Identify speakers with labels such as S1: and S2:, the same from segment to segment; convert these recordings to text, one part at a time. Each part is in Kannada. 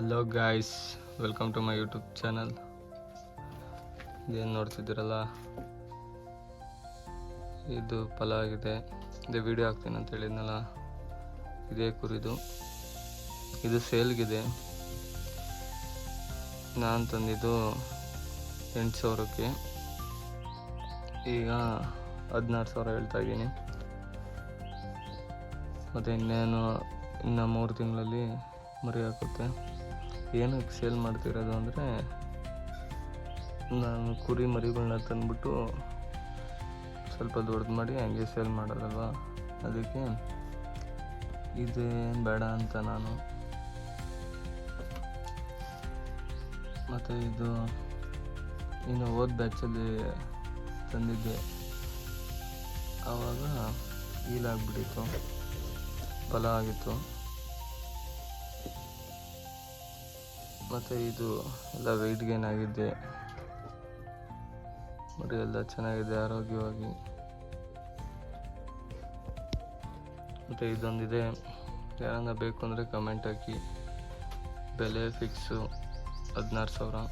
S1: Hello guys, welcome to my YouTube channel. ಇದೇನು ನೋಡ್ತಿದ್ದೀರಲ್ಲ, ಇದು ಫಲ ಆಗಿದೆ. ಇದೇ ವಿಡಿಯೋ ಹಾಕ್ತೀನಿ ಅಂತ ಹೇಳಿದ್ನಲ್ಲ, ಇದೇ ಕುರಿದು. ಇದು ಸೇಲ್ಗಿದೆ. ನಾನು ತಂದಿದ್ದು 8,000ಕ್ಕೆ. ಈಗ 16,000 ಹೇಳ್ತಾ ಇದ್ದೀನಿ. ಮತ್ತು ಇನ್ನು 3 ತಿಂಗಳಲ್ಲಿ ಮರಿ ಹಾಕುತ್ತೆ. ಏನಕ್ಕೆ ಸೇಲ್ ಮಾಡ್ತಿರೋದು ಅಂದರೆ, ನಾನು ಕುರಿ ಮರಿಗಳನ್ನ ತಂದ್ಬಿಟ್ಟು ಸ್ವಲ್ಪ ದೊಡ್ಡದು ಮಾಡಿ ಹಂಗೆ ಸೇಲ್ ಮಾಡೋದಲ್ವ, ಅದಕ್ಕೆ ಇದೇನು ಬೇಡ ಅಂತ ನಾನು. ಮತ್ತು ಇದು ಇನ್ನು ಹೋದ ಬ್ಯಾಚಲ್ಲಿ ತಂದಿದ್ದೆ, ಆವಾಗ ಹೀಲಾಗ್ಬಿಟ್ಟಿತ್ತು, ಫಲ ಆಗಿತ್ತು. ಮತ್ತು ಇದು ಎಲ್ಲ ವೆಯ್ಟ್ ಗೇನ್ ಆಗಿದ್ದೆ, ಮರಿ ಎಲ್ಲ ಚೆನ್ನಾಗಿದೆ ಆರೋಗ್ಯವಾಗಿ. ಮತ್ತು ಇದೊಂದಿದೆ, ಯಾರನ್ನ ಬೇಕು ಅಂದರೆ ಕಮೆಂಟ್ ಹಾಕಿ. ಬೆಲೆ ಫಿಕ್ಸು 16,000.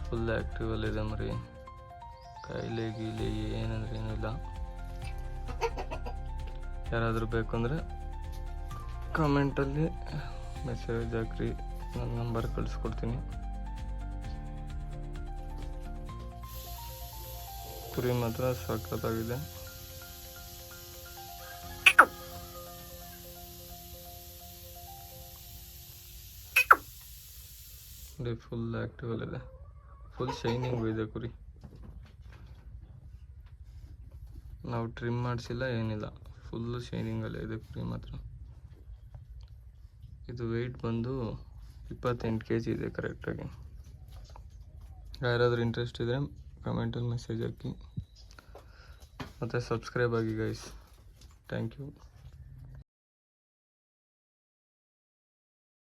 S1: ಫುಲ್ ಆ್ಯಕ್ಟಿವಲ್ಲಿದೆ ಮರಿ. ಕಾಯಿಲೆ ಗೀಲೆ ಏನಂದ್ರೆ ಏನಿಲ್ಲ. ಯಾರಾದರೂ ಬೇಕಂದರೆ ಕಮೆಂಟಲ್ಲಿ ಮೆಸೇಜ್ ಹಾಕ್ರಿ, ನನ್ನ ನಂಬರ್ ಕಳಿಸ್ಕೊಡ್ತೀನಿ. ಕುರಿ ಮಾತ್ರ ಸಖತ್ತಾಗಿದೆ. ಫುಲ್ ಆ್ಯಕ್ಟಿವಲ್ಲಿದೆ, ಫುಲ್ ಶೈನಿಂಗ್ ಇದೆ ಕುರಿ. ನಾವು ಟ್ರಿಮ್ ಮಾಡಿಸಿಲ್ಲ, ಏನಿಲ್ಲ, ಫುಲ್ಲು ಶೈನಿಂಗಲ್ಲೇ ಇದೆ ಕುರಿ ಮಾತ್ರ. ಇದು ವೆಯ್ಟ್ ಬಂದು 28 kg ಇದೆ ಕರೆಕ್ಟಾಗಿ. ಯಾರಾದರೂ ಇಂಟ್ರೆಸ್ಟ್ ಇದ್ದರೆ ಕಮೆಂಟಲ್ಲಿ ಮೆಸೇಜ್ ಹಾಕಿ. ಮತ್ತು ಸಬ್ಸ್ಕ್ರೈಬ್ ಆಗಿ ಗೈಸ್. Thank you.